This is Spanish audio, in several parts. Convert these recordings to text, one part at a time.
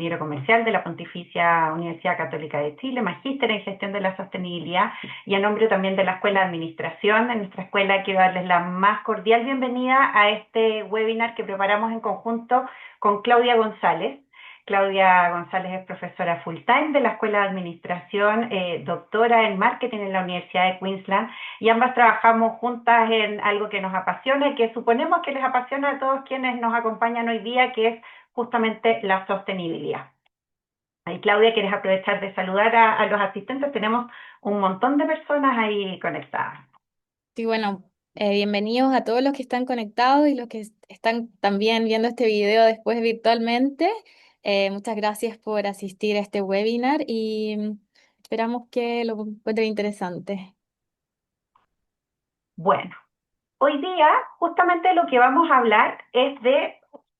ingeniero comercial de la Pontificia Universidad Católica de Chile, magíster en gestión de la sostenibilidad y a nombre también de la Escuela de Administración. En nuestra escuela quiero darles la más cordial bienvenida a este webinar que preparamos en conjunto con Claudia González. Claudia González es profesora full time de la Escuela de Administración, doctora en marketing en la Universidad de Queensland, y ambas trabajamos juntas en algo que nos apasiona y que suponemos que les apasiona a todos quienes nos acompañan hoy día, que es justamente la sostenibilidad. Ahí, Claudia, ¿quieres aprovechar de saludar a los asistentes? Tenemos un montón de personas ahí conectadas. Sí, bueno, bienvenidos a todos los que están conectados y los que están también viendo este video después virtualmente. Muchas gracias por asistir a este webinar y esperamos que lo encuentren interesante. Bueno, hoy día justamente lo que vamos a hablar es de,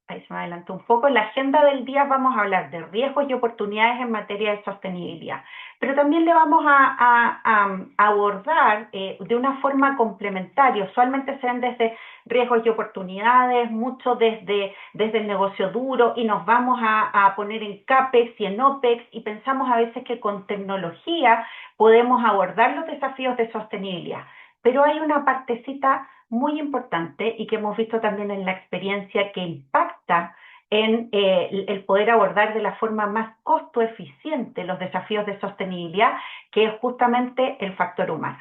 ahí se me adelantó un poco, en la agenda del día vamos a hablar de riesgos y oportunidades en materia de sostenibilidad, pero también le vamos a abordar de una forma complementaria. Usualmente se ven desde riesgos y oportunidades, mucho desde el negocio duro, y nos vamos a poner en CAPEX y en OPEX, y pensamos a veces que con tecnología podemos abordar los desafíos de sostenibilidad. Pero hay una partecita muy importante y que hemos visto también en la experiencia, que impacta en el poder abordar de la forma más costo eficiente los desafíos de sostenibilidad, que es justamente el factor humano.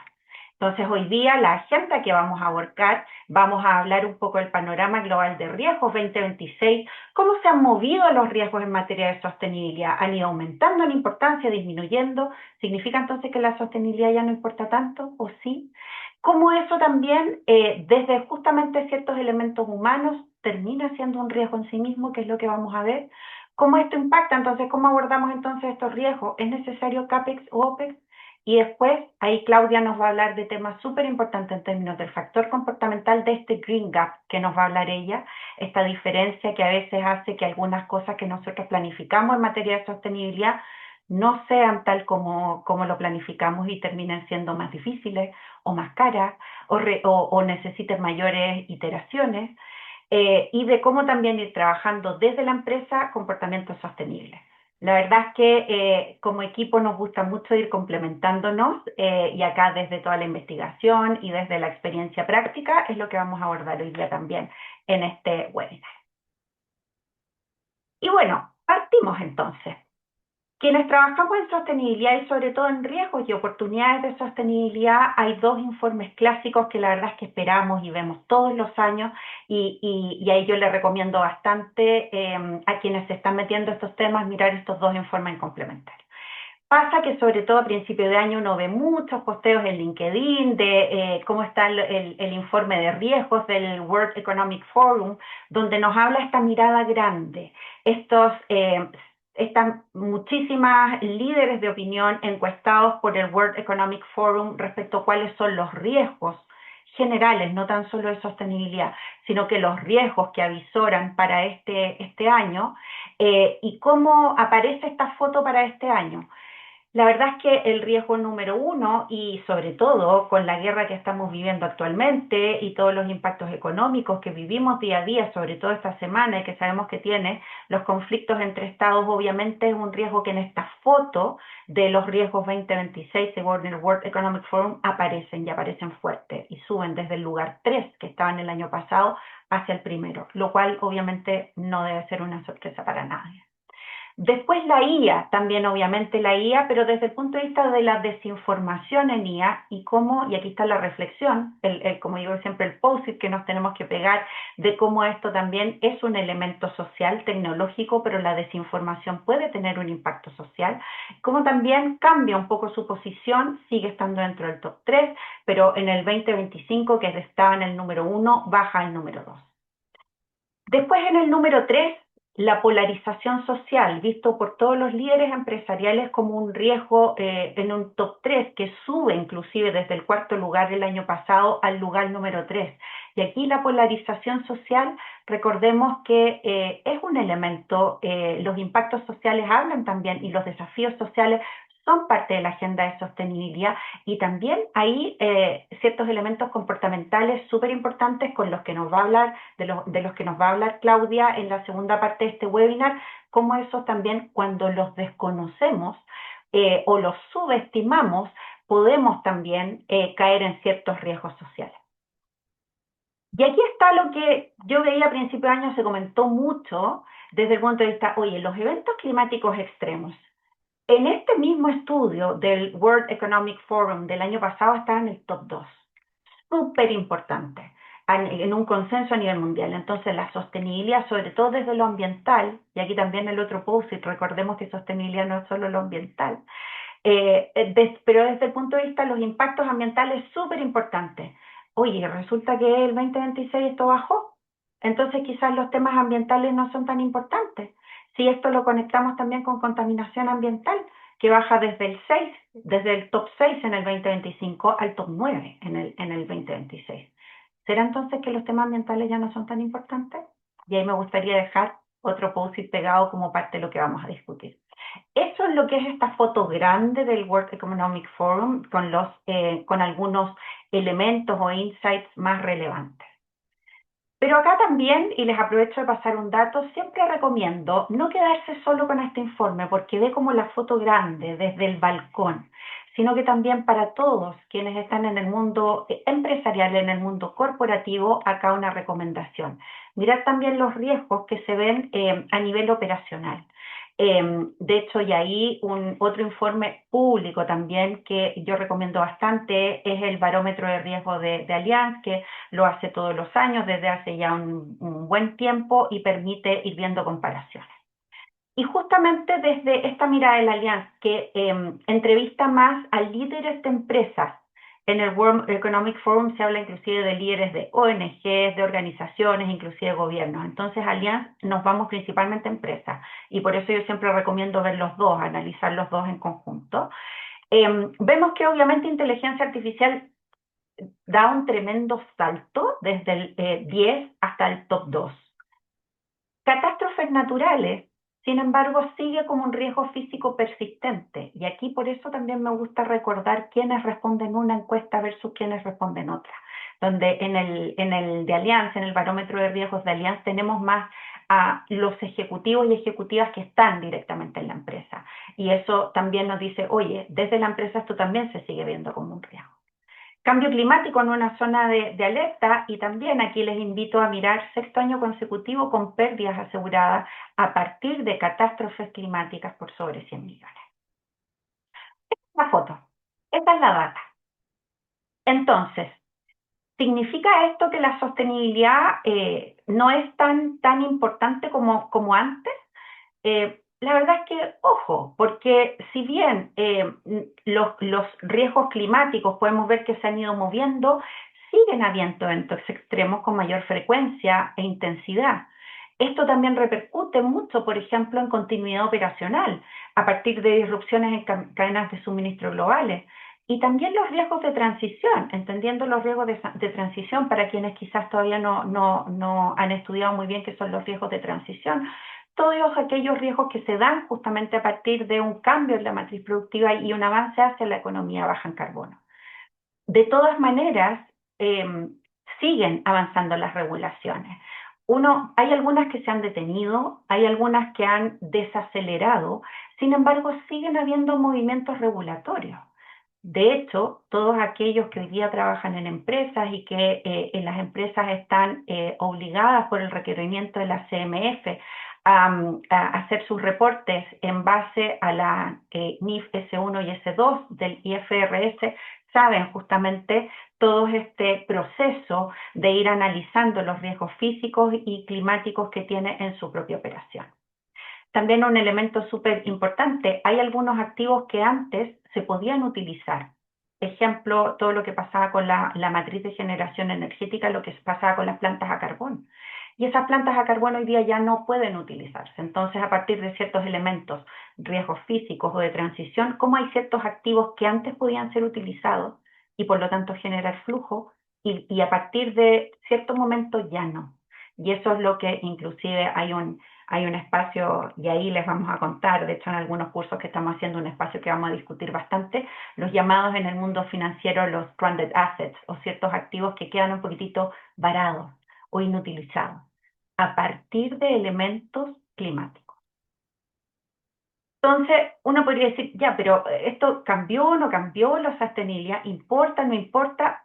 Entonces, hoy día la agenda que vamos a abordar, vamos a hablar un poco del panorama global de riesgos 2026, cómo se han movido los riesgos en materia de sostenibilidad, han ido aumentando en importancia, disminuyendo. ¿Significa entonces que la sostenibilidad ya no importa tanto, o sí? Cómo eso también, desde justamente ciertos elementos humanos, termina siendo un riesgo en sí mismo, que es lo que vamos a ver. ¿Cómo esto impacta? Entonces, ¿cómo abordamos entonces estos riesgos? ¿Es necesario CAPEX o OPEX? Y después, ahí Claudia nos va a hablar de temas súper importantes en términos del factor comportamental, de este green gap que nos va a hablar ella, esta diferencia que a veces hace que algunas cosas que nosotros planificamos en materia de sostenibilidad no sean tal como lo planificamos y terminen siendo más difíciles o más caras, o necesiten mayores iteraciones, y de cómo también ir trabajando desde la empresa comportamientos sostenibles. La verdad es que como equipo nos gusta mucho ir complementándonos, y acá desde toda la investigación y desde la experiencia práctica es lo que vamos a abordar hoy día también en este webinar. Y bueno, partimos entonces. Quienes trabajamos en sostenibilidad y sobre todo en riesgos y oportunidades de sostenibilidad, hay dos informes clásicos que la verdad es que esperamos y vemos todos los años, y ahí yo les recomiendo bastante a quienes se están metiendo estos temas mirar estos dos informes complementarios. Pasa que sobre todo a principio de año uno ve muchos posteos en LinkedIn de cómo está el informe de riesgos del World Economic Forum, donde nos habla esta mirada grande, estas muchísimas líderes de opinión encuestados por el World Economic Forum respecto a cuáles son los riesgos generales, no tan solo de sostenibilidad, sino que los riesgos que avisoran para este año, y cómo aparece esta foto para este año. La verdad es que el riesgo número uno, y sobre todo con la guerra que estamos viviendo actualmente y todos los impactos económicos que vivimos día a día, sobre todo esta semana, y que sabemos que tiene los conflictos entre estados, obviamente es un riesgo que en esta foto de los riesgos 2026 según el World Economic Forum aparecen, y aparecen fuertes y suben desde el lugar 3 que estaban el año pasado hacia el primero, lo cual obviamente no debe ser una sorpresa para nadie. Después la IA, también obviamente la IA, pero desde el punto de vista de la desinformación en IA, y cómo, y aquí está la reflexión, como digo siempre, el post-it que nos tenemos que pegar, de cómo esto también es un elemento social, tecnológico, pero la desinformación puede tener un impacto social, cómo también cambia un poco su posición, sigue estando dentro del top 3, pero en el 2025, que estaba en el número 1, baja al número 2. Después, en el número 3, la polarización social, visto por todos los líderes empresariales como un riesgo, en un top 3 que sube inclusive desde el cuarto lugar el año pasado al lugar número 3. Y aquí la polarización social, recordemos que es un elemento, los impactos sociales hablan también, y los desafíos sociales son parte de la agenda de sostenibilidad y también hay ciertos elementos comportamentales súper importantes con los que nos va a hablar, de los que nos va a hablar Claudia en la segunda parte de este webinar, como esos también cuando los desconocemos o los subestimamos, podemos también caer en ciertos riesgos sociales. Y aquí está lo que yo veía a principio de año, se comentó mucho desde el punto de vista, oye, los eventos climáticos extremos. En este mismo estudio del World Economic Forum del año pasado estaba en el top 2, súper importante, en un consenso a nivel mundial. Entonces, la sostenibilidad, sobre todo desde lo ambiental, y aquí también el otro post, y recordemos que sostenibilidad no es solo lo ambiental, pero desde el punto de vista de los impactos ambientales, súper importante. Oye, resulta que el 2026 esto bajó, entonces quizás los temas ambientales no son tan importantes. Si esto lo conectamos también con contaminación ambiental, que baja desde el 6, desde el top 6 en el 2025 al top 9 en el 2026. ¿Será entonces que los temas ambientales ya no son tan importantes? Y ahí me gustaría dejar otro post-it pegado como parte de lo que vamos a discutir. Eso es lo que es esta foto grande del World Economic Forum con algunos elementos o insights más relevantes. Pero acá también, y les aprovecho de pasar un dato, siempre recomiendo no quedarse solo con este informe porque ve como la foto grande desde el balcón, sino que también para todos quienes están en el mundo empresarial, en el mundo corporativo, acá una recomendación. Mirar también los riesgos que se ven a nivel operacional. De hecho, y ahí otro informe público también que yo recomiendo bastante es el barómetro de riesgo de Allianz, que lo hace todos los años desde hace ya un buen tiempo y permite ir viendo comparaciones. Y justamente desde esta mirada de la Alianza, que entrevista más a líderes de empresas, en el World Economic Forum se habla inclusive de líderes de ONGs, de organizaciones, inclusive de gobiernos. Entonces, Alianza nos vamos principalmente a empresas y por eso yo siempre recomiendo ver los dos, analizar los dos en conjunto. Vemos que obviamente inteligencia artificial da un tremendo salto desde el 10 hasta el top 2. Catástrofes naturales, sin embargo, sigue como un riesgo físico persistente. Y aquí por eso también me gusta recordar quiénes responden una encuesta versus quiénes responden otra. Donde en el de Alianza, en el barómetro de riesgos de Alianza, tenemos más a los ejecutivos y ejecutivas que están directamente en la empresa. Y eso también nos dice, oye, desde la empresa esto también se sigue viendo como un riesgo. Cambio climático en una zona de alerta y también aquí les invito a mirar sexto año consecutivo con pérdidas aseguradas a partir de catástrofes climáticas por sobre 100 millones. Esta es la foto, esta es la data. Entonces, ¿significa esto que la sostenibilidad no es tan importante como antes? La verdad es que, ojo, porque si bien los riesgos climáticos podemos ver que se han ido moviendo, siguen habiendo eventos extremos con mayor frecuencia e intensidad. Esto también repercute mucho, por ejemplo, en continuidad operacional, a partir de disrupciones en cadenas de suministro globales. Y también los riesgos de transición, entendiendo los riesgos de transición para quienes quizás todavía no han estudiado muy bien qué son los riesgos de transición, todos aquellos riesgos que se dan justamente a partir de un cambio en la matriz productiva y un avance hacia la economía baja en carbono. De todas maneras, siguen avanzando las regulaciones. Hay algunas que se han detenido, hay algunas que han desacelerado, sin embargo, siguen habiendo movimientos regulatorios. De hecho, todos aquellos que hoy día trabajan en empresas y que en las empresas están obligadas por el requerimiento de la CMF a hacer sus reportes en base a la NIF S1 y S2 del IFRS, saben justamente todo este proceso de ir analizando los riesgos físicos y climáticos que tiene en su propia operación. También un elemento súper importante, hay algunos activos que antes se podían utilizar. Ejemplo, todo lo que pasaba con la matriz de generación energética, lo que pasaba con las plantas a carbón. Y esas plantas a carbón hoy día ya no pueden utilizarse. Entonces, a partir de ciertos elementos, riesgos físicos o de transición, como hay ciertos activos que antes podían ser utilizados y por lo tanto generar flujo, y a partir de cierto momento ya no. Y eso es lo que inclusive Hay un espacio, y ahí les vamos a contar, de hecho en algunos cursos que estamos haciendo, un espacio que vamos a discutir bastante, los llamados en el mundo financiero los stranded assets, o ciertos activos que quedan un poquitito varados o inutilizados, a partir de elementos climáticos. Entonces, uno podría decir, ya, pero ¿esto cambió o no cambió? ¿La sostenibilidad importa, no importa?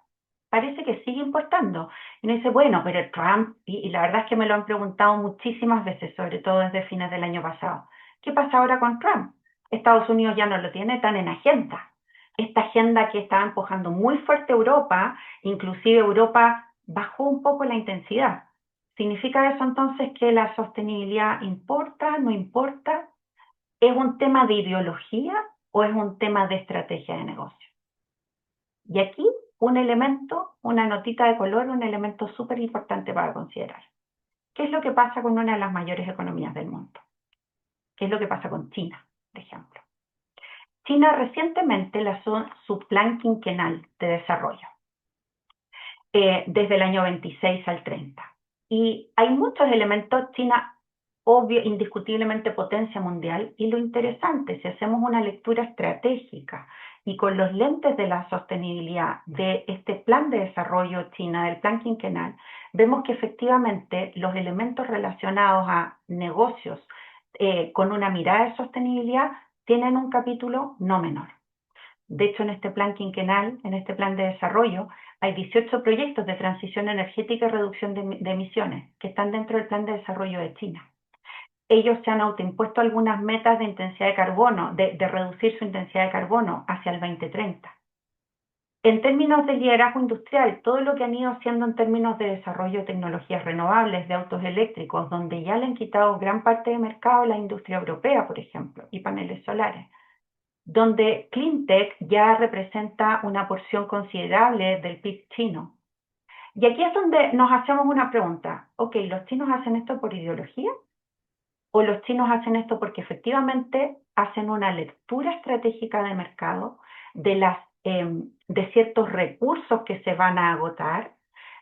Parece que sigue importando. Y uno dice, bueno, pero Trump, y la verdad es que me lo han preguntado muchísimas veces, sobre todo desde fines del año pasado. ¿Qué pasa ahora con Trump? Estados Unidos ya no lo tiene tan en agenda. Esta agenda que estaba empujando muy fuerte Europa, inclusive Europa bajó un poco la intensidad. ¿Significa eso entonces que la sostenibilidad importa, no importa? ¿Es un tema de ideología o es un tema de estrategia de negocio? Y aquí un elemento, una notita de color, un elemento súper importante para considerar. ¿Qué es lo que pasa con una de las mayores economías del mundo? ¿Qué es lo que pasa con China, por ejemplo? China recientemente lanzó su plan quinquenal de desarrollo, desde el año 26 al 30. Y hay muchos elementos. China, obvio, indiscutiblemente potencia mundial, y lo interesante, si hacemos una lectura estratégica y con los lentes de la sostenibilidad de este plan de desarrollo China, del plan quinquenal, vemos que efectivamente los elementos relacionados a negocios con una mirada de sostenibilidad tienen un capítulo no menor. De hecho, en este plan quinquenal, en este plan de desarrollo, hay 18 proyectos de transición energética y reducción de emisiones que están dentro del plan de desarrollo de China. Ellos se han autoimpuesto algunas metas de intensidad de carbono, de reducir su intensidad de carbono hacia el 2030. En términos de liderazgo industrial, todo lo que han ido haciendo en términos de desarrollo de tecnologías renovables, de autos eléctricos, donde ya le han quitado gran parte de mercado a la industria europea, por ejemplo, y paneles solares, donde Cleantech ya representa una porción considerable del PIB chino. Y aquí es donde nos hacemos una pregunta. Ok, ¿los chinos hacen esto por ideología? ¿O los chinos hacen esto porque efectivamente hacen una lectura estratégica de mercado de ciertos recursos que se van a agotar,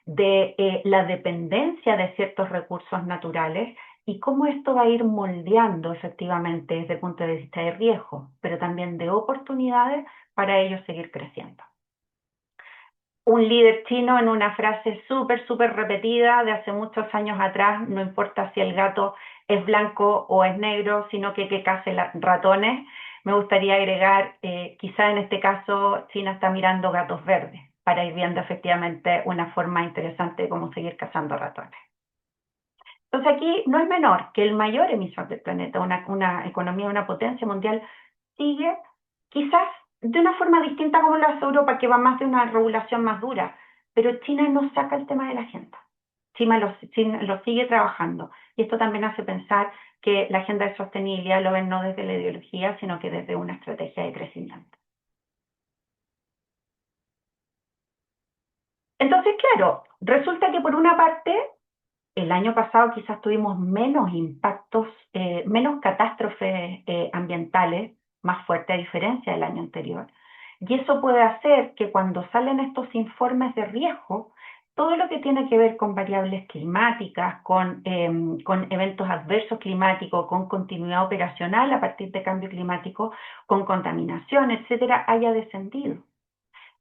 de la dependencia de ciertos recursos naturales y cómo esto va a ir moldeando efectivamente desde el punto de vista de riesgo, pero también de oportunidades para ellos seguir creciendo? Un líder chino en una frase súper repetida de hace muchos años atrás: no importa si el gato es blanco o es negro, sino que case ratones. Me gustaría agregar, quizá en este caso China está mirando gatos verdes para ir viendo efectivamente una forma interesante de cómo seguir cazando ratones. Entonces aquí no es menor que el mayor emisor del planeta, una economía, una potencia mundial, sigue quizás de una forma distinta como lo hace Europa, que va más de una regulación más dura, pero China no saca el tema de la agenda. China lo sigue trabajando. Y esto también hace pensar que la agenda de sostenibilidad lo ven no desde la ideología, sino que desde una estrategia de crecimiento. Entonces, claro, resulta que por una parte el año pasado quizás tuvimos menos impactos, menos catástrofes ambientales más fuertes a diferencia del año anterior. Y eso puede hacer que cuando salen estos informes de riesgo, todo lo que tiene que ver con variables climáticas, con eventos adversos climáticos, con continuidad operacional a partir de cambio climático, con contaminación, etcétera, haya descendido.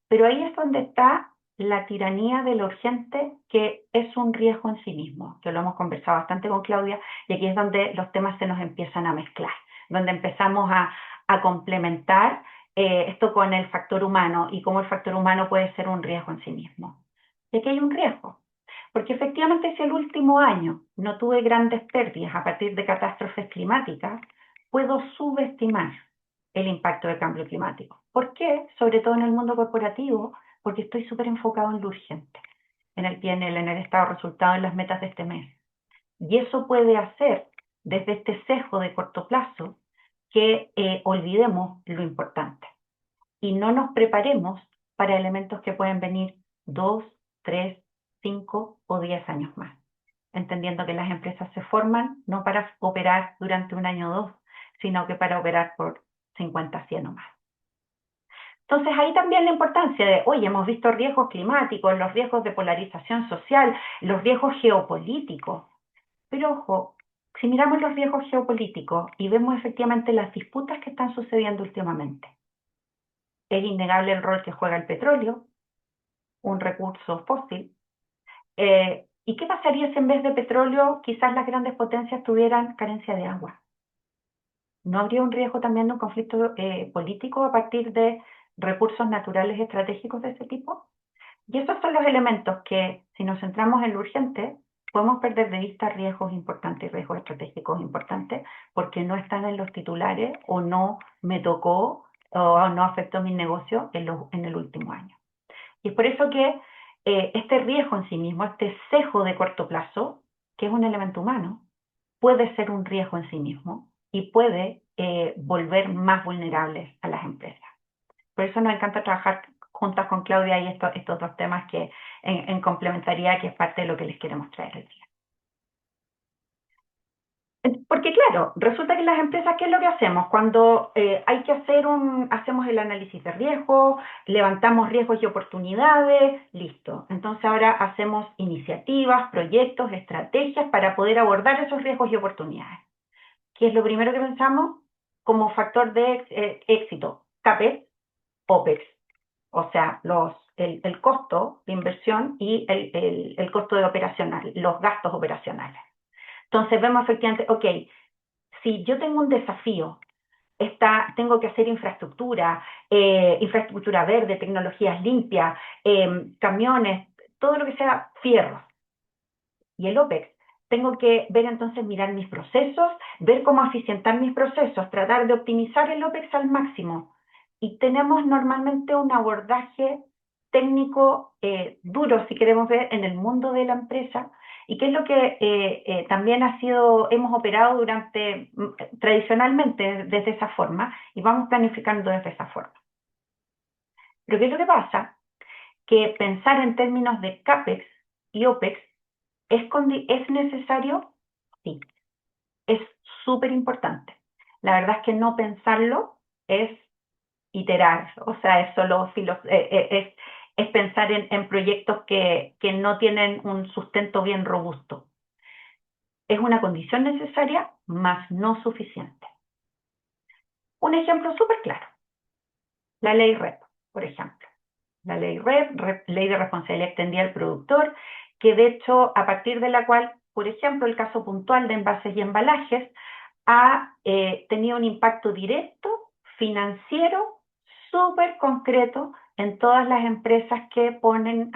Pero ahí es donde está la tiranía de lo urgente, que es un riesgo en sí mismo, que lo hemos conversado bastante con Claudia, y aquí es donde los temas se nos empiezan a mezclar, donde empezamos a complementar esto con el factor humano y cómo el factor humano puede ser un riesgo en sí mismo. Y aquí hay un riesgo, porque efectivamente si el último año no tuve grandes pérdidas a partir de catástrofes climáticas, puedo subestimar el impacto del cambio climático. ¿Por qué? Sobre todo en el mundo corporativo, porque estoy súper enfocado en lo urgente, en el PNL, en el estado de resultado, en las metas de este mes. Y eso puede hacer, desde este sesgo de corto plazo, que olvidemos lo importante y no nos preparemos para elementos que pueden venir 2, 3, 5 o 10 años más, entendiendo que las empresas se forman no para operar durante un año o dos, sino que para operar por 50, 100 o más. Entonces ahí también la importancia de, oye, hemos visto riesgos climáticos, los riesgos de polarización social, los riesgos geopolíticos, pero ojo, Si miramos los riesgos geopolíticos y vemos efectivamente las disputas que están sucediendo últimamente, es innegable el rol que juega el petróleo, un recurso fósil. ¿Y qué pasaría si en vez de petróleo quizás las grandes potencias tuvieran carencia de agua? ¿No habría un riesgo también de un conflicto político a partir de recursos naturales estratégicos de ese tipo? Y esos son los elementos que, si nos centramos en lo urgente, podemos perder de vista riesgos importantes y riesgos estratégicos importantes porque no están en los titulares o no me tocó o no afectó mi negocio en el último año. Y es por eso que este riesgo en sí mismo, este sesgo de corto plazo, que es un elemento humano, puede ser un riesgo en sí mismo y puede volver más vulnerables a las empresas. Por eso nos encanta trabajar juntas con Claudia y estos dos temas que en complementariedad, que es parte de lo que les queremos traer el día. Porque claro, resulta que en las empresas, ¿qué es lo que hacemos? Cuando hay que hacemos el análisis de riesgo, levantamos riesgos y oportunidades, listo. Entonces ahora hacemos iniciativas, proyectos, estrategias para poder abordar esos riesgos y oportunidades. ¿Qué es lo primero que pensamos? Como factor de éxito, CAPEX, OPEX, o sea, el costo de inversión y el costo de operacional, los gastos operacionales. Entonces vemos efectivamente, ok, si yo tengo un desafío, tengo que hacer infraestructura verde, tecnologías limpias, camiones, todo lo que sea fierro. Y el OPEX, tengo que ver entonces, mirar mis procesos, ver cómo eficientar mis procesos, tratar de optimizar el OPEX al máximo. Y tenemos normalmente un abordaje técnico duro, si queremos ver, en el mundo de la empresa, y que es lo que también hemos operado tradicionalmente desde esa forma, y vamos planificando desde esa forma. Pero ¿qué es lo que pasa? Que pensar en términos de CAPEX y OPEX ¿es necesario? Sí, es súper importante. La verdad es que no pensarlo es iterar, o sea, es solo es pensar en proyectos que no tienen un sustento bien robusto. Es una condición necesaria, mas no suficiente. Un ejemplo súper claro, la ley REP, por ejemplo. La ley REP, Ley de Responsabilidad Extendida del Productor, que de hecho, a partir de la cual, por ejemplo, el caso puntual de envases y embalajes ha tenido un impacto directo, financiero, súper concreto en todas las empresas que ponen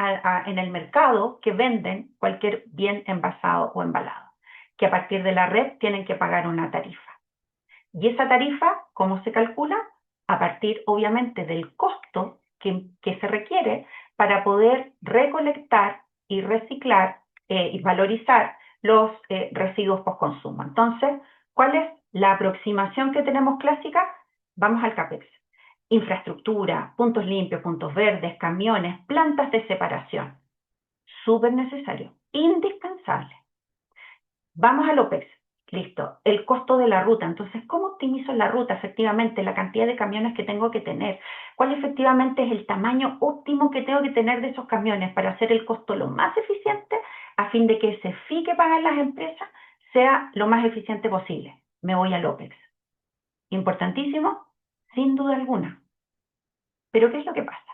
en el mercado, que venden cualquier bien envasado o embalado, que a partir de la red tienen que pagar una tarifa. Y esa tarifa, ¿cómo se calcula? A partir, obviamente, del costo que se requiere para poder recolectar y reciclar y valorizar los residuos post-consumo. Entonces, ¿cuál es la aproximación que tenemos clásica? Vamos al CAPEX. Infraestructura, puntos limpios, puntos verdes, camiones, plantas de separación. Súper necesario, indispensable. Vamos al OPEX. Listo. El costo de la ruta. Entonces, ¿cómo optimizo la ruta? Efectivamente, la cantidad de camiones que tengo que tener. ¿Cuál efectivamente es el tamaño óptimo que tengo que tener de esos camiones para hacer el costo lo más eficiente a fin de que ese fee que pagan las empresas sea lo más eficiente posible? Me voy al OPEX. Importantísimo, sin duda alguna. Pero ¿qué es lo que pasa?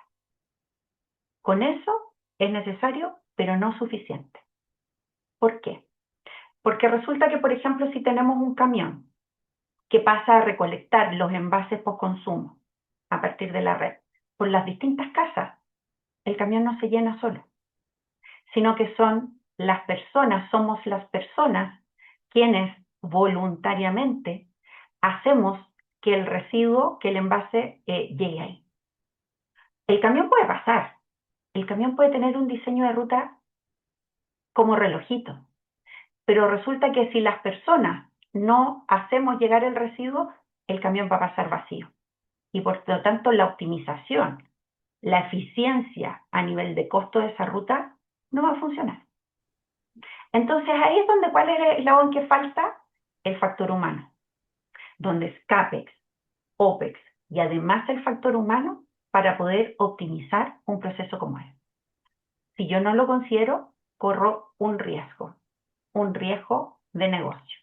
Con eso es necesario, pero no suficiente. ¿Por qué? Porque resulta que, por ejemplo, si tenemos un camión que pasa a recolectar los envases post consumo a partir de la red por las distintas casas, el camión no se llena solo, sino que somos las personas quienes voluntariamente hacemos que el residuo, que el envase llegue ahí. El camión puede pasar, el camión puede tener un diseño de ruta como relojito, pero resulta que si las personas no hacemos llegar el residuo, el camión va a pasar vacío. Y por lo tanto la optimización, la eficiencia a nivel de costo de esa ruta no va a funcionar. Entonces ahí es donde, ¿cuál es el eslabón que falta? El factor humano, donde es CAPEX, OPEX y además el factor humano para poder optimizar un proceso como este. Si yo no lo considero, corro un riesgo de negocio.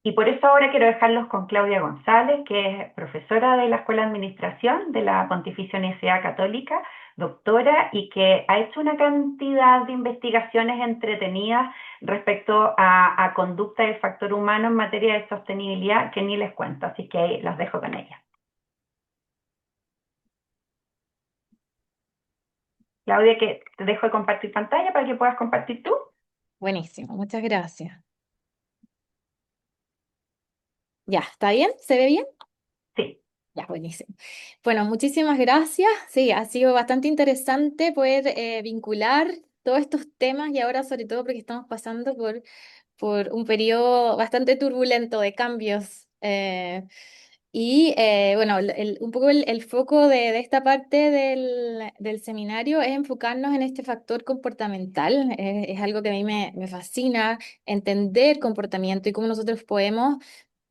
Y por eso ahora quiero dejarlos con Claudia González, que es profesora de la Escuela de Administración de la Pontificia Universidad Católica, doctora, y que ha hecho una cantidad de investigaciones entretenidas respecto a conducta del factor humano en materia de sostenibilidad que ni les cuento, así que ahí los dejo con ella. Claudia, que te dejo de compartir pantalla para que puedas compartir tú. Buenísimo, muchas gracias. Ya, ¿está bien? ¿Se ve bien? Sí. Ya, buenísimo. Bueno, muchísimas gracias. Sí, ha sido bastante interesante poder vincular todos estos temas y ahora sobre todo porque estamos pasando por un periodo bastante turbulento de cambios. Bueno, un poco el foco de esta parte del seminario es enfocarnos en este factor comportamental. Es algo que a mí me fascina, entender comportamiento y cómo nosotros podemos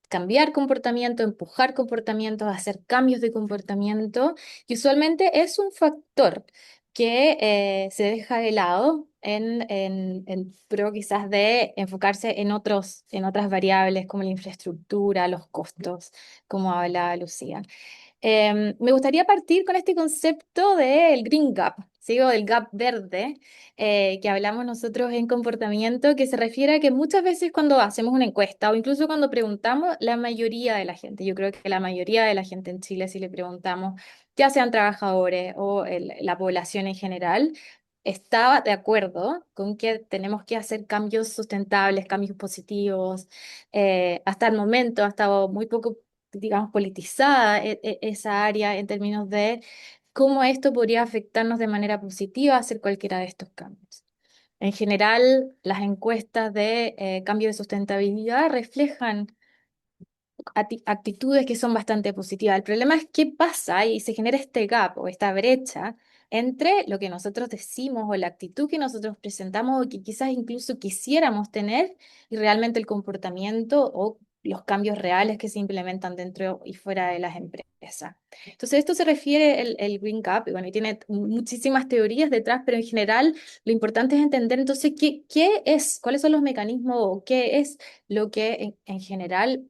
cambiar comportamiento, empujar comportamientos, hacer cambios de comportamiento, y usualmente es un factor que se deja de lado en pro quizás de enfocarse en otras variables como la infraestructura, los costos, como hablaba Lucía. Me gustaría partir con este concepto del Green Gap, ¿sí? O del gap verde, que hablamos nosotros en comportamiento, que se refiere a que muchas veces cuando hacemos una encuesta o incluso cuando preguntamos, la mayoría de la gente, yo creo que la mayoría de la gente en Chile, si le preguntamos, ya sean trabajadores o la población en general, estaba de acuerdo con que tenemos que hacer cambios sustentables, cambios positivos. Hasta el momento ha estado muy poco, digamos, politizada esa área en términos de cómo esto podría afectarnos de manera positiva a hacer cualquiera de estos cambios. En general, las encuestas de cambio de sustentabilidad reflejan actitudes que son bastante positivas. El problema es qué pasa y se genera este gap o esta brecha entre lo que nosotros decimos o la actitud que nosotros presentamos o que quizás incluso quisiéramos tener y realmente el comportamiento o los cambios reales que se implementan dentro y fuera de las empresas. Entonces, esto se refiere el Green Gap, y bueno, y tiene muchísimas teorías detrás, pero en general lo importante es entender entonces qué es, cuáles son los mecanismos o qué es lo que en general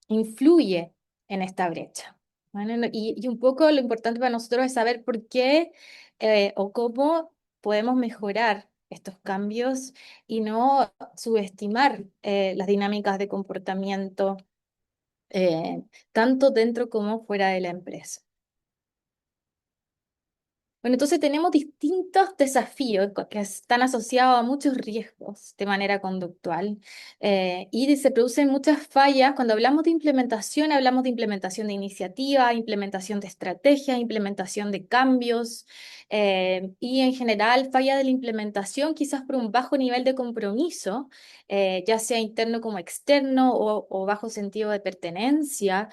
influye en esta brecha. ¿Vale? Y un poco lo importante para nosotros es saber por qué o cómo podemos mejorar estos cambios y no subestimar las dinámicas de comportamiento tanto dentro como fuera de la empresa. Bueno, entonces tenemos distintos desafíos que están asociados a muchos riesgos de manera conductual y se producen muchas fallas. Cuando hablamos de implementación de iniciativa, implementación de estrategia, implementación de cambios y en general falla de la implementación quizás por un bajo nivel de compromiso, ya sea interno como externo o bajo sentido de pertenencia.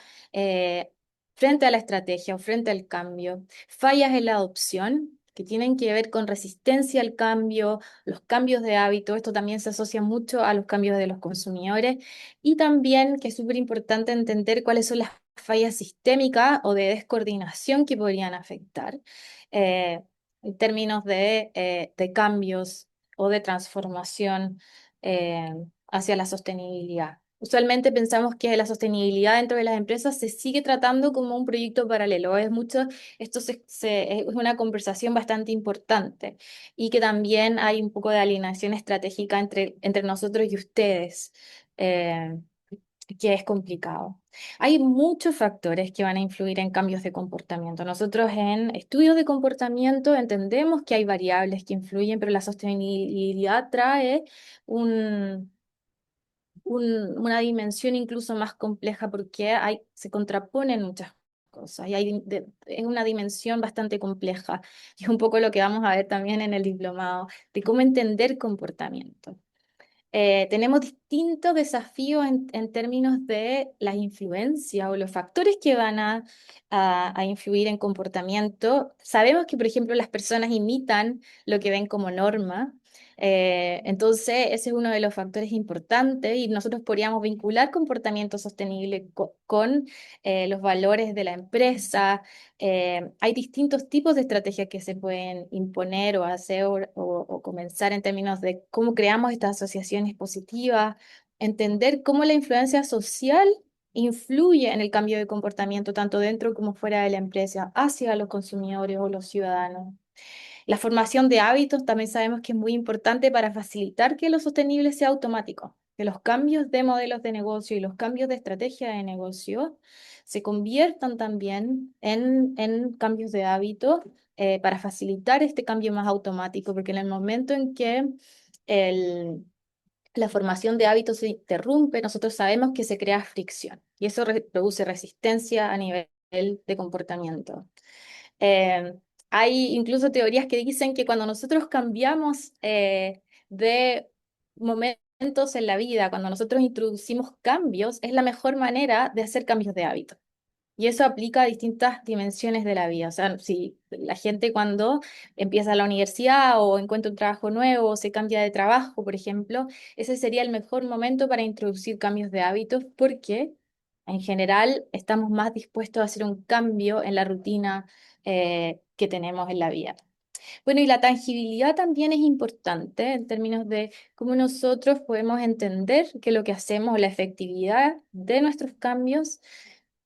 Frente a la estrategia o frente al cambio, fallas en la adopción que tienen que ver con resistencia al cambio, los cambios de hábito, esto también se asocia mucho a los cambios de los consumidores y también que es súper importante entender cuáles son las fallas sistémicas o de descoordinación que podrían afectar eh, en términos de cambios o de transformación hacia la sostenibilidad. Usualmente pensamos que la sostenibilidad dentro de las empresas se sigue tratando como un proyecto paralelo. Esto es una conversación bastante importante y que también hay un poco de alineación estratégica entre nosotros y ustedes, eh, que es complicado. Hay muchos factores que van a influir en cambios de comportamiento. Nosotros en estudios de comportamiento entendemos que hay variables que influyen, pero la sostenibilidad trae un una dimensión incluso más compleja porque se contraponen muchas cosas y es una dimensión bastante compleja y es un poco lo que vamos a ver también en el diplomado de cómo entender comportamiento. Tenemos distintos desafíos en términos de las influencias o los factores que van a influir en comportamiento. Sabemos que, por ejemplo, las personas imitan lo que ven como norma. Entonces, ese es uno de los factores importantes y nosotros podríamos vincular comportamiento sostenible con los valores de la empresa. Hay distintos tipos de estrategias que se pueden imponer o hacer o comenzar en términos de cómo creamos estas asociaciones positivas entender cómo la influencia social influye en el cambio de comportamiento, tanto dentro como fuera de la empresa, hacia los consumidores o los ciudadanos. La formación de hábitos también sabemos que es muy importante para facilitar que lo sostenible sea automático, que los cambios de modelos de negocio y los cambios de estrategia de negocio se conviertan también en cambios de hábitos para facilitar este cambio más automático, porque en el momento en que el, la formación de hábitos se interrumpe, nosotros sabemos que se crea fricción y eso produce resistencia a nivel de comportamiento. Eh, Hay incluso teorías que dicen que cuando nosotros cambiamos de momentos en la vida, cuando nosotros introducimos cambios, es la mejor manera de hacer cambios de hábito. Y eso aplica a distintas dimensiones de la vida. O sea, si la gente cuando empieza la universidad o encuentra un trabajo nuevo o se cambia de trabajo, por ejemplo, ese sería el mejor momento para introducir cambios de hábitos porque en general estamos más dispuestos a hacer un cambio en la rutina que tenemos en la vida. Bueno, y la tangibilidad también es importante en términos de cómo nosotros podemos entender que lo que hacemos, la efectividad de nuestros cambios,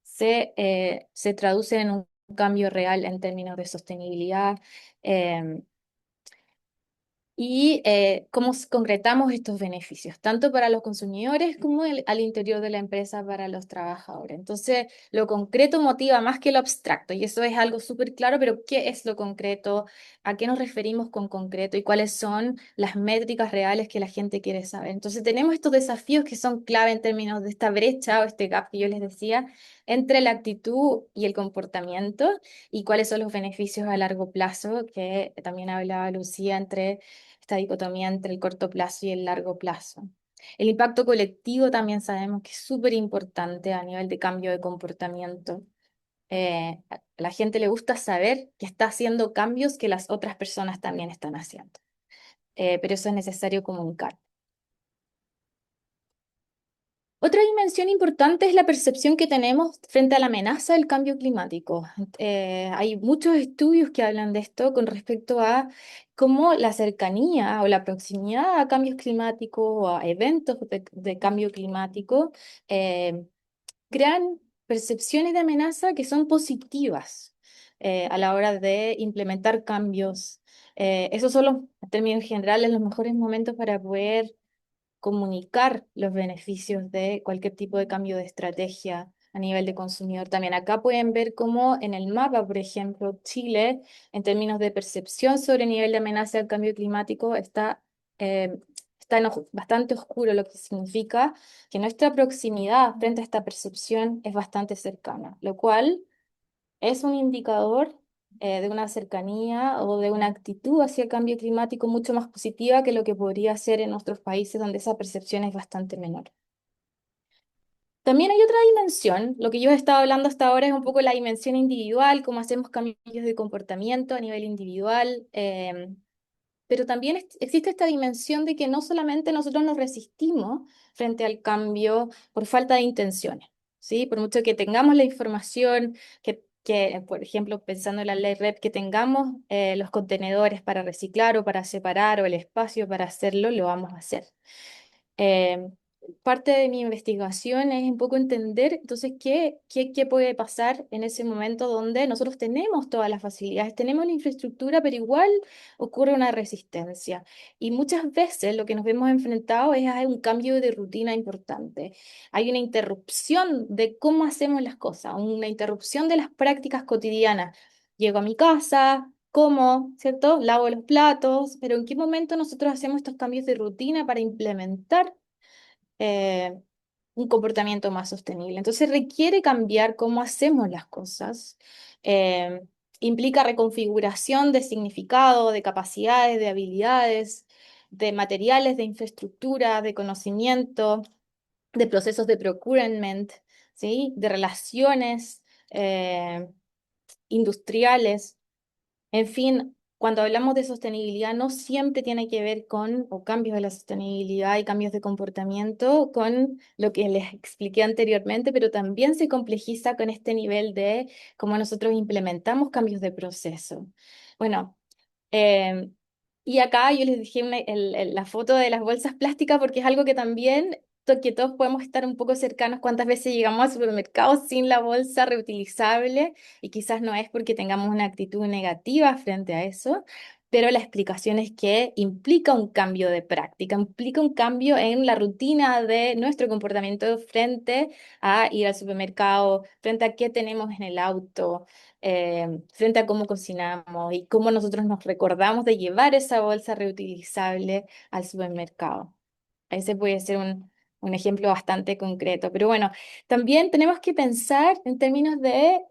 se traduce en un cambio real en términos de sostenibilidad. em, y cómo concretamos estos beneficios, tanto para los consumidores como al interior de la empresa para los trabajadores. Entonces, lo concreto motiva más que lo abstracto, y eso es algo súper claro, pero ¿qué es lo concreto? ¿A qué nos referimos con concreto? ¿Y cuáles son las métricas reales que la gente quiere saber? Entonces, tenemos estos desafíos que son clave en términos de esta brecha o este gap que yo les decía entre la actitud y el comportamiento, y cuáles son los beneficios a largo plazo, que también hablaba Lucía, entre esta dicotomía entre el corto plazo y el largo plazo. El impacto colectivo también sabemos que es súper importante a nivel de cambio de comportamiento. A la gente le gusta saber que está haciendo cambios que las otras personas también están haciendo. Pero eso es necesario comunicar. Otra dimensión importante es la percepción que tenemos frente a la amenaza del cambio climático. Hay muchos estudios que hablan de esto con respecto a cómo la cercanía o la proximidad a cambios climáticos o a eventos de cambio climático eh, crean percepciones de amenaza que son positivas a la hora de implementar cambios. Esos son en términos generales, los mejores momentos para poder comunicar los beneficios de cualquier tipo de cambio de estrategia a nivel de consumidor. También acá pueden ver cómo en el mapa, por ejemplo, Chile, en términos de percepción sobre el nivel de amenaza del cambio climático, está bastante oscuro, lo que significa que nuestra proximidad frente a esta percepción es bastante cercana, lo cual es un indicador de una cercanía o de una actitud hacia el cambio climático mucho más positiva que lo que podría ser en otros países donde esa percepción es bastante menor. También hay otra dimensión, lo que yo he estado hablando hasta ahora es un poco la dimensión individual, cómo hacemos cambios de comportamiento a nivel individual, pero también existe esta dimensión de que no solamente nosotros nos resistimos frente al cambio por falta de intenciones, ¿sí? Por mucho que tengamos la información, por ejemplo, pensando en la ley REP, que tengamos los contenedores para reciclar o para separar o el espacio para hacerlo, lo vamos a hacer. Eh, Parte de mi investigación es un poco entender entonces qué puede pasar en ese momento donde nosotros tenemos todas las facilidades, tenemos la infraestructura, pero igual ocurre una resistencia. Y muchas veces lo que nos vemos enfrentados es a un cambio de rutina importante. Hay una interrupción de cómo hacemos las cosas, una interrupción de las prácticas cotidianas. Llego a mi casa, como, ¿cierto? Lavo los platos, pero ¿en qué momento nosotros hacemos estos cambios de rutina para implementar eh, un comportamiento más sostenible? Entonces requiere cambiar cómo hacemos las cosas. eh, Implica reconfiguración de significado, de capacidades, de habilidades, de materiales, de infraestructura, de conocimiento, de procesos de procurement, ¿sí? De relaciones industriales. En fin, cuando hablamos de sostenibilidad, no siempre tiene que ver con, o cambios de la sostenibilidad y cambios de comportamiento, con lo que les expliqué anteriormente, pero también se complejiza con este nivel de cómo nosotros implementamos cambios de proceso. Bueno, eh, y acá yo les dejé la foto de las bolsas plásticas porque es algo que también que todos podemos estar un poco cercanos cuántas veces llegamos al supermercado sin la bolsa reutilizable y quizás no es porque tengamos una actitud negativa frente a eso, pero la explicación es que implica un cambio de práctica, implica un cambio en la rutina de nuestro comportamiento frente a ir al supermercado, frente a qué tenemos en el auto, frente a cómo cocinamos y cómo nosotros nos recordamos de llevar esa bolsa reutilizable al supermercado. Ese puede ser un ejemplo bastante concreto. Pero bueno, también tenemos que pensar en términos de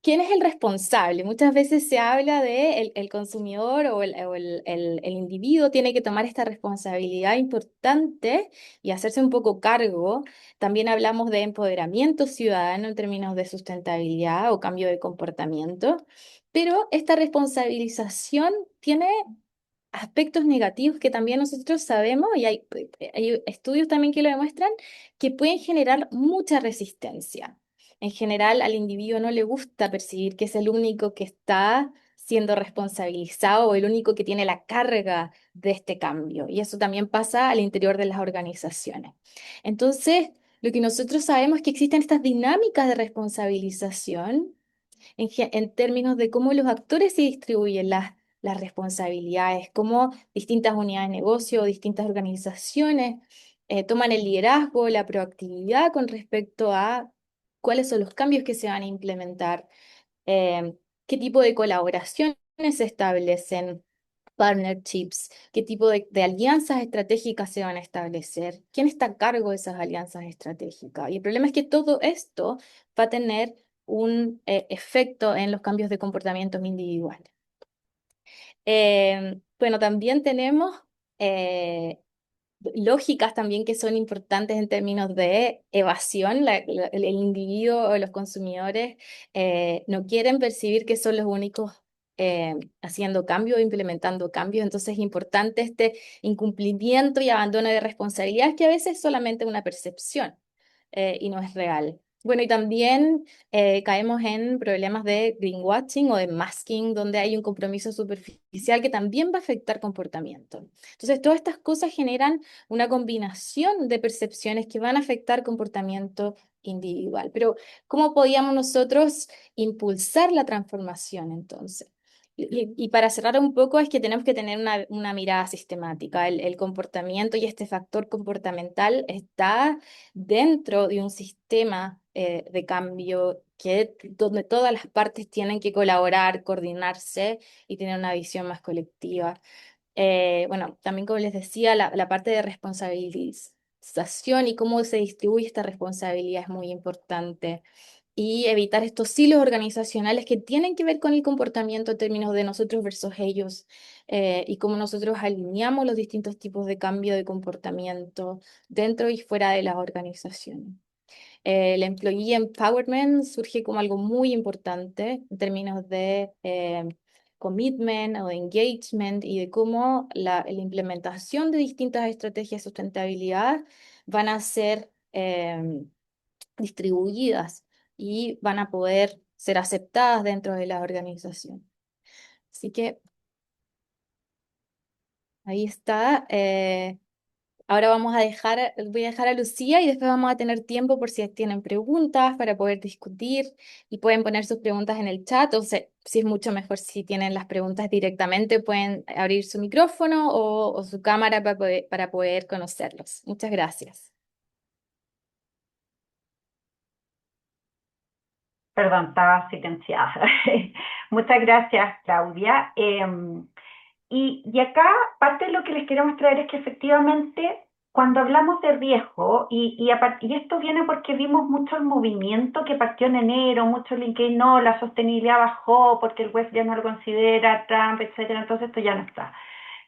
quién es el responsable. Muchas veces se habla de el consumidor o el individuo tiene que tomar esta responsabilidad importante y hacerse un poco cargo. También hablamos de empoderamiento ciudadano en términos de sustentabilidad o cambio de comportamiento. Pero esta responsabilización tiene aspectos negativos que también nosotros sabemos, y hay estudios también que lo demuestran, que pueden generar mucha resistencia. En general, al individuo no le gusta percibir que es el único que está siendo responsabilizado o el único que tiene la carga de este cambio. Y eso también pasa al interior de las organizaciones. Entonces, lo que nosotros sabemos es que existen estas dinámicas de responsabilización en términos de cómo los actores se distribuyen las responsabilidades, cómo distintas unidades de negocio, distintas organizaciones toman el liderazgo, la proactividad con respecto a cuáles son los cambios que se van a implementar, qué tipo de colaboraciones se establecen, partnerships, qué tipo de alianzas estratégicas se van a establecer, quién está a cargo de esas alianzas estratégicas. Y el problema es que todo esto va a tener un efecto en los cambios de comportamientos individuales. Bueno, también tenemos eh, lógicas también que son importantes en términos de evasión. El individuo o los consumidores no quieren percibir que son los únicos haciendo cambios o implementando cambios. Entonces es importante este incumplimiento y abandono de responsabilidades que a veces es solamente una percepción y no es real. Bueno, y también caemos en problemas de greenwashing o de masking, donde hay un compromiso superficial que también va a afectar comportamiento. Entonces, todas estas cosas generan una combinación de percepciones que van a afectar comportamiento individual. Pero, ¿cómo podíamos nosotros impulsar la transformación entonces? Y para cerrar un poco es que tenemos que tener una mirada sistemática. El comportamiento y este factor comportamental está dentro de un sistema de cambio donde todas las partes tienen que colaborar, coordinarse y tener una visión más colectiva. Bueno, también como les decía, la parte de responsabilización y cómo se distribuye esta responsabilidad es muy importante. Y evitar estos silos organizacionales que tienen que ver con el comportamiento en términos de nosotros versus ellos y cómo nosotros alineamos los distintos tipos de cambio de comportamiento dentro y fuera de las organizaciones. El employee empowerment surge como algo muy importante en términos de commitment o de engagement y de cómo la implementación de distintas estrategias de sustentabilidad van a ser distribuidas y van a poder ser aceptadas dentro de la organización. Así que ahí está. Ahora voy a dejar a Lucía y después vamos a tener tiempo por si tienen preguntas para poder discutir y pueden poner sus preguntas en el chat. O sea, si es mucho mejor si tienen las preguntas directamente, pueden abrir su micrófono o su cámara para poder conocerlos. Muchas gracias. Perdón, estaba silenciada. Muchas gracias, Claudia. Y acá parte de lo que les queremos traer es que efectivamente cuando hablamos de riesgo, y esto viene porque vimos mucho el movimiento que partió en enero, mucho LinkedIn, no, la sostenibilidad bajó porque el web ya no lo considera, Trump, etcétera, entonces esto ya no está.